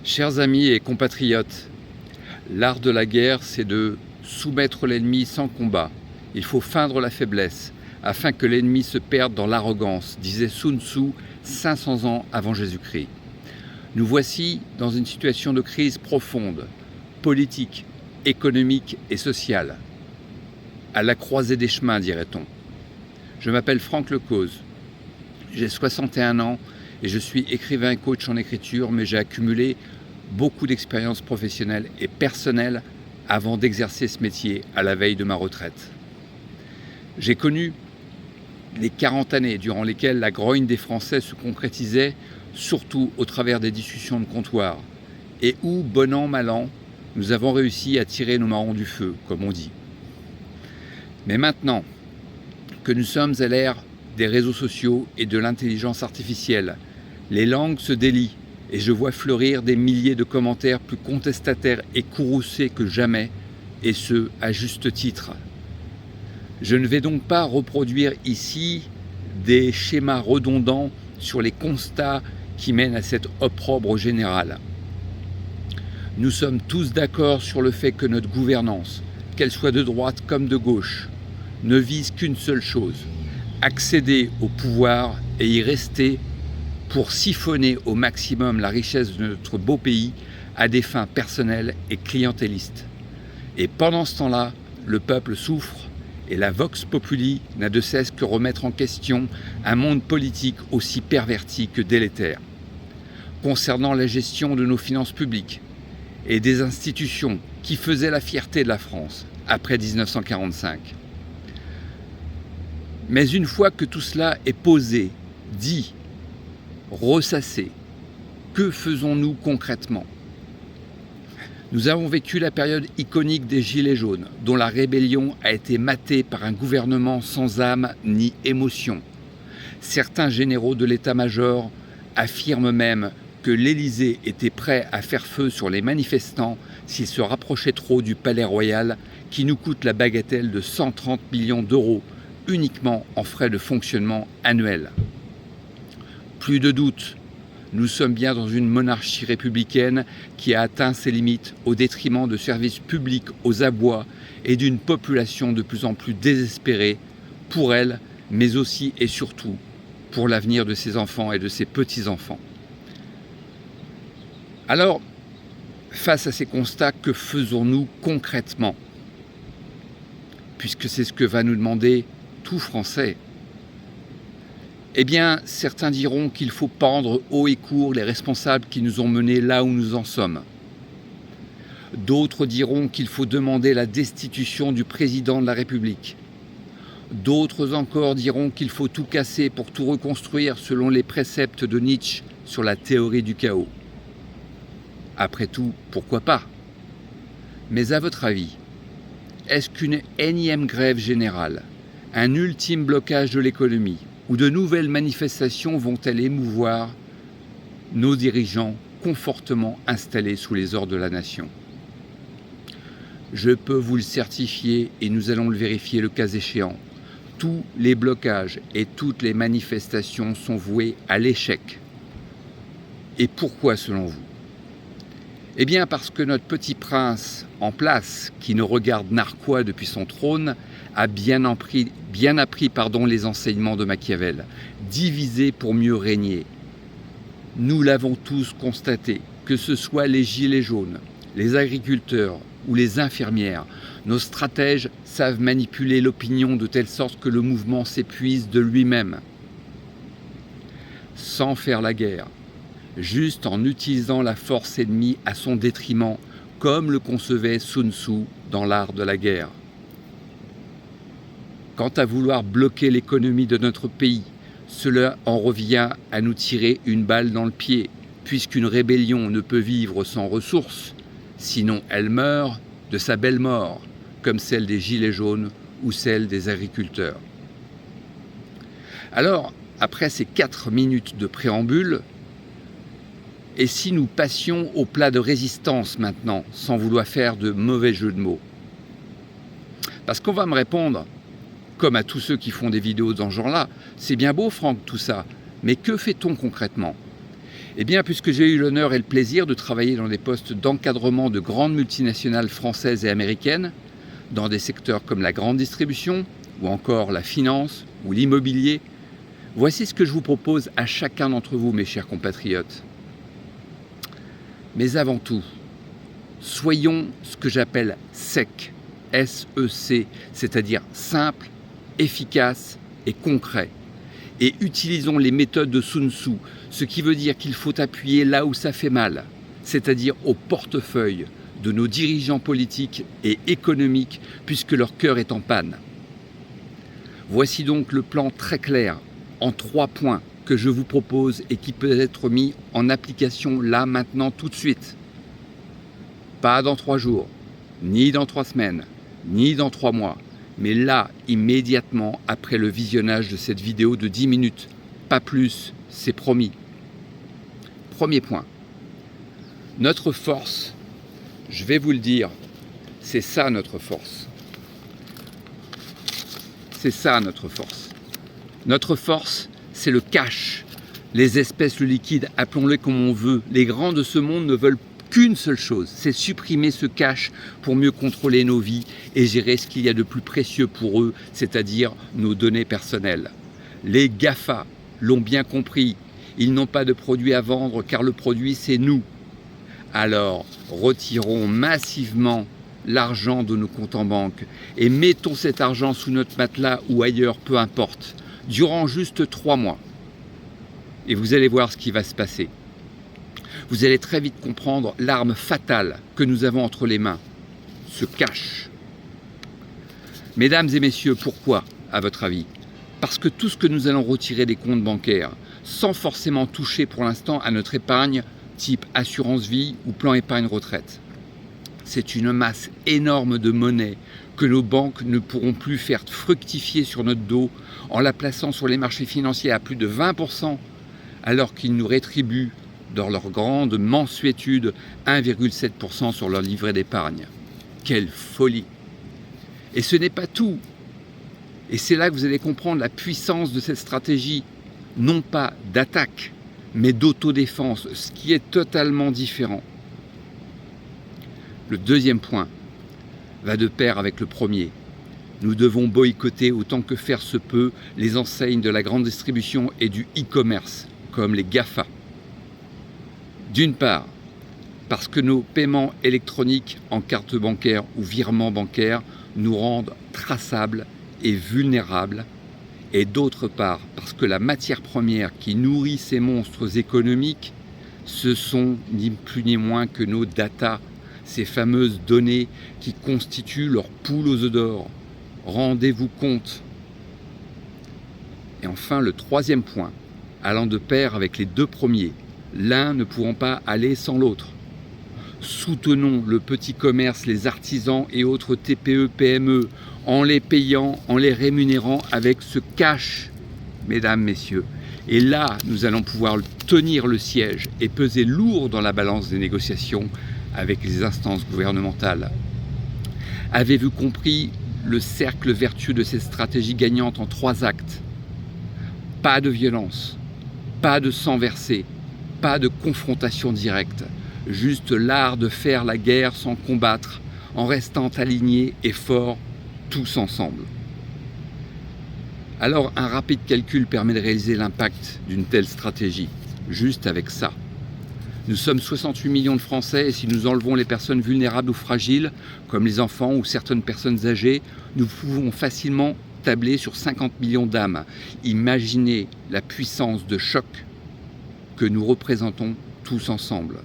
Chers amis et compatriotes, l'art de la guerre, c'est de soumettre l'ennemi sans combat. Il faut feindre la faiblesse, afin que l'ennemi se perde dans l'arrogance, disait Sun Tzu 500 ans avant Jésus-Christ. Nous voici dans une situation de crise profonde, politique, économique et sociale. À la croisée des chemins, dirait-on. Je m'appelle Franck Lecause. J'ai 61 ans et je suis écrivain et coach en écriture, mais j'ai accumulé beaucoup d'expériences professionnelles et personnelles avant d'exercer ce métier à la veille de ma retraite. J'ai connu les 40 années durant lesquelles la grogne des Français se concrétisait surtout au travers des discussions de comptoir et où, bon an, mal an, nous avons réussi à tirer nos marrons du feu, comme on dit. Mais maintenant que nous sommes à l'ère des réseaux sociaux et de l'intelligence artificielle, les langues se délient et je vois fleurir des milliers de commentaires plus contestataires et courroucés que jamais, et ce, à juste titre. Je ne vais donc pas reproduire ici des schémas redondants sur les constats qui mènent à cet opprobre général. Nous sommes tous d'accord sur le fait que notre gouvernance, qu'elle soit de droite comme de gauche, ne vise qu'une seule chose, accéder au pouvoir et y rester pour siphonner au maximum la richesse de notre beau pays à des fins personnelles et clientélistes. Et pendant ce temps-là, le peuple souffre et la Vox Populi n'a de cesse que remettre en question un monde politique aussi perverti que délétère. Concernant la gestion de nos finances publiques et des institutions qui faisaient la fierté de la France après 1945. Mais une fois que tout cela est posé, dit, ressassé, que faisons-nous concrètement ? Nous avons vécu la période iconique des Gilets jaunes, dont la rébellion a été matée par un gouvernement sans âme ni émotion. Certains généraux de l'état-major affirment même que l'Élysée était prêt à faire feu sur les manifestants s'ils se rapprochaient trop du Palais Royal, qui nous coûte la bagatelle de 130 millions d'euros uniquement en frais de fonctionnement annuels. Plus de doute, nous sommes bien dans une monarchie républicaine qui a atteint ses limites au détriment de services publics aux abois et d'une population de plus en plus désespérée pour elle, mais aussi et surtout pour l'avenir de ses enfants et de ses petits-enfants. Alors, face à ces constats, que faisons-nous concrètement ? Puisque c'est ce que va nous demander tout Français. Eh bien, certains diront qu'il faut pendre haut et court les responsables qui nous ont menés là où nous en sommes. D'autres diront qu'il faut demander la destitution du président de la République. D'autres encore diront qu'il faut tout casser pour tout reconstruire selon les préceptes de Nietzsche sur la théorie du chaos. Après tout, pourquoi pas ? Mais à votre avis, est-ce qu'une énième grève générale, un ultime blocage de l'économie ou de nouvelles manifestations vont-elles émouvoir nos dirigeants confortablement installés sous les ordres de la nation ? Je peux vous le certifier et nous allons le vérifier le cas échéant. Tous les blocages et toutes les manifestations sont voués à l'échec. Et pourquoi selon vous ? Eh bien parce que notre petit prince en place, qui nous regarde narquois depuis son trône, a bien appris les enseignements de Machiavel, diviser pour mieux régner. Nous l'avons tous constaté, que ce soit les gilets jaunes, les agriculteurs ou les infirmières, nos stratèges savent manipuler l'opinion de telle sorte que le mouvement s'épuise de lui-même. Sans faire la guerre, juste en utilisant la force ennemie à son détriment, comme le concevait Sun Tzu dans l'art de la guerre. Quant à vouloir bloquer l'économie de notre pays, cela en revient à nous tirer une balle dans le pied, puisqu'une rébellion ne peut vivre sans ressources, sinon elle meurt de sa belle mort, comme celle des Gilets jaunes ou celle des agriculteurs. Alors, après ces 4 minutes de préambule, et si nous passions au plat de résistance maintenant, sans vouloir faire de mauvais jeux de mots ? Parce qu'on va me répondre, comme à tous ceux qui font des vidéos dans ce genre-là, c'est bien beau Franck tout ça, mais que fait-on concrètement ? Eh bien, puisque j'ai eu l'honneur et le plaisir de travailler dans des postes d'encadrement de grandes multinationales françaises et américaines, dans des secteurs comme la grande distribution, ou encore la finance, ou l'immobilier, voici ce que je vous propose à chacun d'entre vous, mes chers compatriotes. Mais avant tout, soyons ce que j'appelle SEC, S-E-C, c'est-à-dire simple, efficace et concret. Et utilisons les méthodes de Sun Tzu, ce qui veut dire qu'il faut appuyer là où ça fait mal, c'est-à-dire au portefeuille de nos dirigeants politiques et économiques, puisque leur cœur est en panne. Voici donc le plan très clair, en 3 points, que je vous propose et qui peut être mis en application là, maintenant, tout de suite. Pas dans 3 jours, ni dans 3 semaines, ni dans 3 mois, mais là, immédiatement après le visionnage de cette vidéo de 10 minutes. Pas plus, c'est promis. Premier point. Notre force, je vais vous le dire, c'est ça notre force. C'est ça notre force. Notre force, c'est le cash. Les espèces, le liquide, appelons-les comme on veut. Les grands de ce monde ne veulent qu'une seule chose, c'est supprimer ce cash pour mieux contrôler nos vies et gérer ce qu'il y a de plus précieux pour eux, c'est-à-dire nos données personnelles. Les GAFA l'ont bien compris, ils n'ont pas de produit à vendre car le produit c'est nous. Alors, retirons massivement l'argent de nos comptes en banque et mettons cet argent sous notre matelas ou ailleurs, peu importe, durant juste 3 mois. Et vous allez voir ce qui va se passer. Vous allez très vite comprendre l'arme fatale que nous avons entre les mains, ce cash. Mesdames et messieurs, pourquoi, à votre avis? Parce que tout ce que nous allons retirer des comptes bancaires, sans forcément toucher pour l'instant à notre épargne, type assurance vie ou plan épargne retraite, c'est une masse énorme de monnaie que nos banques ne pourront plus faire fructifier sur notre dos en la plaçant sur les marchés financiers à plus de 20%, alors qu'ils nous rétribuent dans leur grande mensuétude 1,7% sur leur livret d'épargne. Quelle folie! Et ce n'est pas tout. Et c'est là que vous allez comprendre la puissance de cette stratégie, non pas d'attaque, mais d'autodéfense, ce qui est totalement différent. Le deuxième point va de pair avec le premier. Nous devons boycotter autant que faire se peut les enseignes de la grande distribution et du e-commerce, comme les GAFA. D'une part, parce que nos paiements électroniques en carte bancaire ou virement bancaire nous rendent traçables et vulnérables. Et d'autre part, parce que la matière première qui nourrit ces monstres économiques, ce sont ni plus ni moins que nos data, ces fameuses données qui constituent leur poule aux œufs d'or. Rendez-vous compte. Et enfin, le troisième point, allant de pair avec les 2 premiers, l'un ne pourront pas aller sans l'autre. Soutenons le petit commerce, les artisans et autres TPE, PME, en les payant, en les rémunérant avec ce cash, mesdames, messieurs. Et là, nous allons pouvoir tenir le siège et peser lourd dans la balance des négociations avec les instances gouvernementales. Avez-vous compris le cercle vertueux de cette stratégie gagnante en 3 actes? Pas de violence, pas de sang versé, pas de confrontation directe, juste l'art de faire la guerre sans combattre, en restant alignés et forts, tous ensemble. Alors, un rapide calcul permet de réaliser l'impact d'une telle stratégie, juste avec ça. Nous sommes 68 millions de Français et si nous enlevons les personnes vulnérables ou fragiles, comme les enfants ou certaines personnes âgées, nous pouvons facilement tabler sur 50 millions d'âmes. Imaginez la puissance de choc que nous représentons tous ensemble.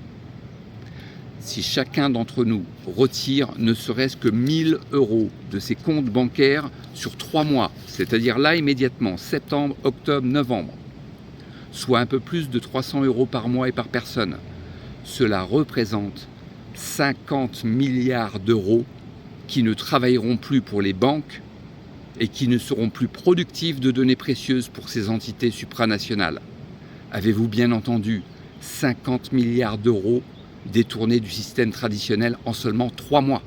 Si chacun d'entre nous retire ne serait-ce que 1 000 € de ses comptes bancaires sur 3 mois, c'est-à-dire là immédiatement, septembre, octobre, novembre, soit un peu plus de 300 € par mois et par personne, cela représente 50 milliards d'euros qui ne travailleront plus pour les banques et qui ne seront plus productifs de données précieuses pour ces entités supranationales. Avez-vous bien entendu, 50 milliards d'euros détournés du système traditionnel en seulement 3 mois.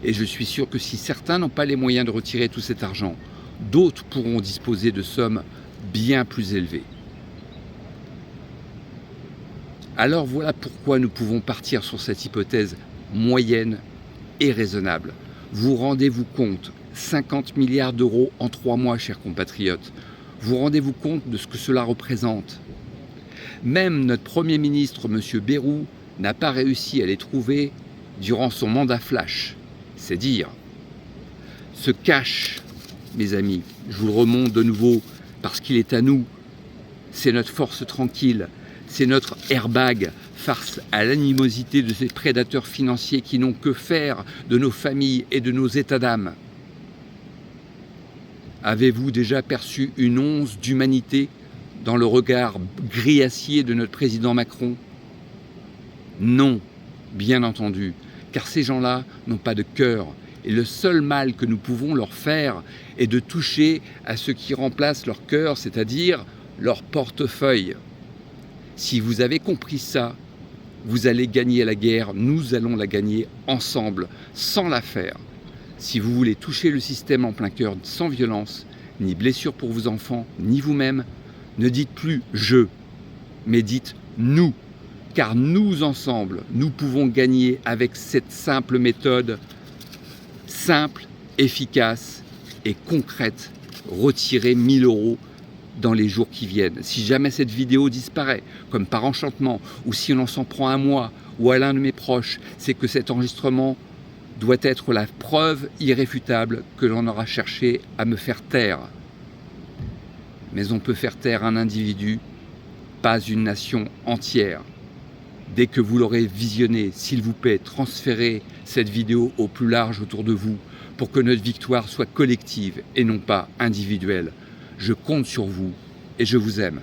Et je suis sûr que si certains n'ont pas les moyens de retirer tout cet argent, d'autres pourront disposer de sommes bien plus élevées. Alors voilà pourquoi nous pouvons partir sur cette hypothèse moyenne et raisonnable. Vous rendez-vous compte, 50 milliards d'euros en 3 mois, chers compatriotes. Vous rendez-vous compte de ce que cela représente? Même notre Premier ministre, M. Bayrou, n'a pas réussi à les trouver durant son mandat flash. C'est dire. Ce cash, mes amis, je vous le remonte de nouveau parce qu'il est à nous. C'est notre force tranquille, c'est notre airbag face à l'animosité de ces prédateurs financiers qui n'ont que faire de nos familles et de nos états d'âme. Avez-vous déjà perçu une once d'humanité dans le regard gris-acier de notre président Macron? Non, bien entendu, car ces gens-là n'ont pas de cœur. Et le seul mal que nous pouvons leur faire est de toucher à ce qui remplace leur cœur, c'est-à-dire leur portefeuille. Si vous avez compris ça, vous allez gagner la guerre, nous allons la gagner ensemble, sans la faire. Si vous voulez toucher le système en plein cœur sans violence, ni blessure pour vos enfants, ni vous-même, ne dites plus « je », mais dites « nous », car nous ensemble, nous pouvons gagner avec cette simple méthode, simple, efficace et concrète, retirer 1 000 € dans les jours qui viennent. Si jamais cette vidéo disparaît, comme par enchantement, ou si on s'en prend à moi ou à l'un de mes proches, c'est que cet enregistrement doit être la preuve irréfutable que l'on aura cherché à me faire taire. Mais on peut faire taire un individu, pas une nation entière. Dès que vous l'aurez visionné, s'il vous plaît, transférez cette vidéo au plus large autour de vous pour que notre victoire soit collective et non pas individuelle. Je compte sur vous et je vous aime.